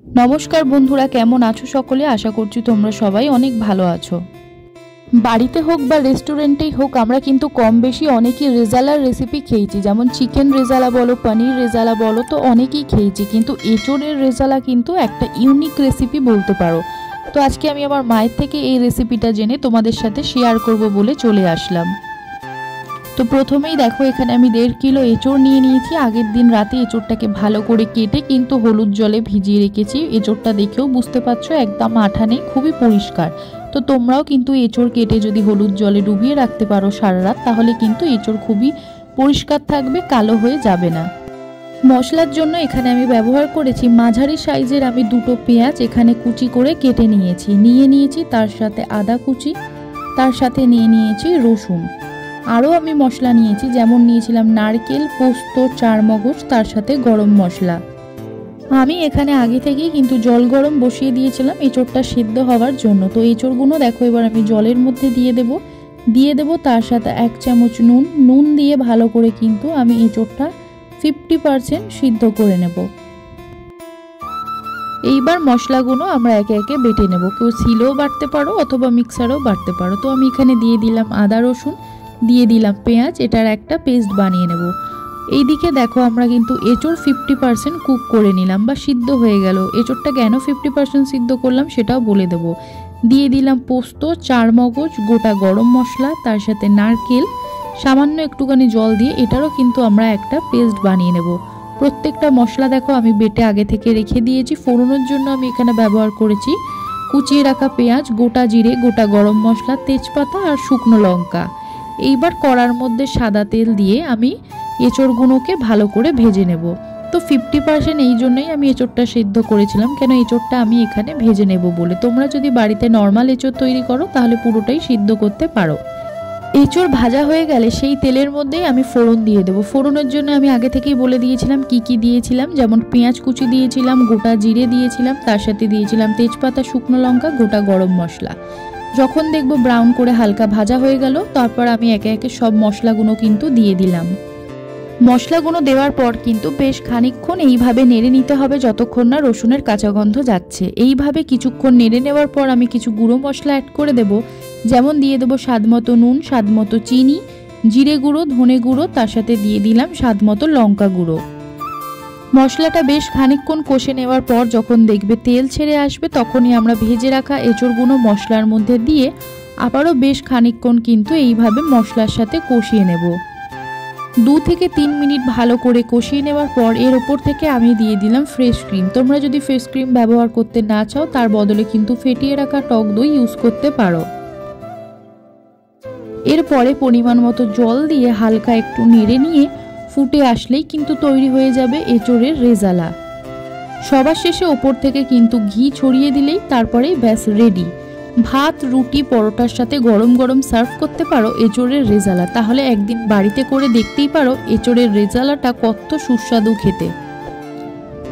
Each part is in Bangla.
नमस्कार बंधुरा केमन आछो सकले आशा करछि तोमरा सबाई अनेक भालो आछो। बाड़ीते होक बा रेस्टुरेंटेई होक आमरा किन्तु कम बेशी अनेकेई रेजालार रेसिपि खेयेछि, जेमन चिकेन रेजाला बोलो पनीर रेजाला बोलो तो अनेकेई खेयेछि, किन्तु एचोड़ेर रेजाला किन्तु एकटा इउनिक रेसिपि बोलते पारो। तो आजके आमि आमार मायेर थेके एई रेसिपिटा जेने तोमादेर साथे शेयार करब बोले चले आसलाम। तो प्रथमेई देखो एखाने आमि 1.5 किलो एचोड़ निये नियेछि। आगेर दिन राते एचोड़टाके भालो करे केटे किन्तु हलुद जले भिजिए रेखेछि। एचोड़टा देखेও बुझते पारछो एकदम आठा नेই, खूबই পরিষ্কার। तो তোমরাও কিন্তু এচোড় কেটে যদি হলুদ জলে ডুবিয়ে রাখতে পারো সারা রাত, তাহলে কিন্তু এচোড় খুবই পরিষ্কার থাকবে, কালো হয়ে যাবে না। মশলার জন্য এখানে আমি ব্যবহার করেছি মাঝারি সাইজের আমি দুটো পেঁয়াজ এখানে কুচি করে কেটে নিয়েছি। তার সাথে আদা কুচি, তার সাথে নিয়ে নিয়েছি রসুন। আরও আমি মশলা নিয়েছি, যেমন নিয়েছিলাম নারকেল, পোস্ত, চারমগজ, তার সাথে গরম মশলা। আমি এখানে আগে থেকেই কিন্তু জল গরম বসিয়ে দিয়েছিলাম এঁচোড়টা সিদ্ধ হওয়ার জন্য। তো এঁচোড়গুলো দেখো এবার আমি জলের মধ্যে দিয়ে দেব তার সাথে 1 চামচ নুন দিয়ে ভালো করে কিন্তু আমি এঁচোড়টা 50% সিদ্ধ করে নেব। এইবার মশলাগুলো আমরা একে একে বেটে নেব। কেউ শিলেও বাটতে পারো অথবা মিক্সারেও বাটতে পারো। তো আমি এখানে দিয়ে দিলাম আদা রসুন, দিয়ে দিলাম পেঁয়াজ, এটার একটা পেস্ট বানিয়ে নেব। এইদিকে দেখো আমরা কিন্তু এঁচোড় 50% কুক করে নিলাম বা সিদ্ধ হয়ে গেল। এঁচোড়টা কেন 50% সিদ্ধ করলাম সেটাও বলে দেব। দিয়ে দিলাম পোস্ত, চারমগজ, গোটা গরম মশলা, তার সাথে নারকেল, সামান্য একটুখানি জল দিয়ে এটারও কিন্তু আমরা একটা পেস্ট বানিয়ে নেব। প্রত্যেকটা মশলা দেখো আমি বেটে আগে থেকে রেখে দিয়েছি। ফোড়নের জন্য আমি এখানে ব্যবহার করেছি কুচিয়ে রাখা পেঁয়াজ, গোটা জিরে, গোটা গরম মশলা, তেজপাতা আর শুকনো লঙ্কা। এইবার কড়ার মধ্যে সাদা তেল দিয়ে আমি এঁচোড়গুলোকে ভালো করে ভেজে নেব। তো 50% এই জন্যই আমি এঁচোড়টা সিদ্ধ করেছিলাম, কেন এঁচোড়টা আমি এখানে ভেজে নেব বলে। তোমরা যদি বাড়িতে নর্মাল এঁচোড় তৈরি করো তাহলে পুরোটাই সিদ্ধ করতে পারো। এঁচোড় ভাজা হয়ে গেলে সেই তেলের মধ্যেই আমি ফোড়ন দিয়ে দেবো। ফোড়নের জন্য আমি আগে থেকেই বলে দিয়েছিলাম কি কি দিয়েছিলাম, যেমন পেঁয়াজ কুচি দিয়েছিলাম, গোটা জিরে দিয়েছিলাম, তার সাথে দিয়েছিলাম তেজপাতা, শুকনো লঙ্কা, গোটা গরম মশলা। যখন দেখবো ব্রাউন করে হালকা ভাজা হয়ে গেল, তারপর আমি একে একে সব মশলাগুলো কিন্তু দিয়ে দিলাম। মশলাগুলো দেওয়ার পর কিন্তু বেশ খানিকক্ষণ এইভাবে নেড়ে নিতে হবে যতক্ষণ না রসুনের কাঁচা গন্ধ যাচ্ছে। এইভাবে কিছুক্ষণ নেড়ে নেওয়ার পর আমি কিছু গুঁড়ো মশলা অ্যাড করে দেব, যেমন দিয়ে দেবো স্বাদমতো নুন, স্বাদমতো চিনি, জিরে গুঁড়ো, ধনে গুঁড়ো, তার সাথে দিয়ে দিলাম স্বাদমতো লঙ্কা গুঁড়ো। মশলাটা বেশ খানিকক্ষণ কষে নেওয়ার পর যখন দেখবে তেল ছেড়ে আসবে, তখনই আমরা ভেজে রাখা এঁচোড়গুলো মশলার মধ্যে দিয়ে আবারও বেশ খানিকক্ষণ কিন্তু এইভাবে মশলার সাথে কষিয়ে নেব। 2 থেকে 3 মিনিট ভালো করে কষিয়ে নেওয়ার পর এর ওপর থেকে আমি দিয়ে দিলাম ফ্রেশ ক্রিম। তোমরা যদি ফ্রেশ ক্রিম ব্যবহার করতে না চাও তার বদলে কিন্তু ফেটিয়ে রাখা টক দই ইউজ করতে পারো। এরপরে পরিমাণ মতো জল দিয়ে হালকা একটু নেড়ে নিয়ে ফুটে আসলেই কিন্তু তৈরি হয়ে যাবে এঁচোড়ের রেজালা। সবার শেষে ওপর থেকে কিন্তু ঘি ছড়িয়ে দিলেই তারপরেই ব্যাস রেডি। ভাত, রুটি, পরোটার সাথে গরম গরম সার্ভ করতে পারো এঁচোড়ের রেজালা। তাহলে একদিন বাড়িতে করে দেখতেই পারো এঁচোড়ের রেজালাটা কত সুস্বাদু খেতে।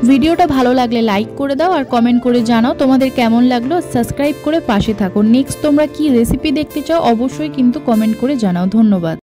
ভিডিওটা ভালো লাগলে লাইক করে দাও আর কমেন্ট করে জানাও তোমাদের কেমন লাগলো। সাবস্ক্রাইব করে পাশে থাকো। নেক্সট তোমরা কি রেসিপি দেখতে চাও অবশ্যই কিন্তু কমেন্ট করে জানাও। ধন্যবাদ।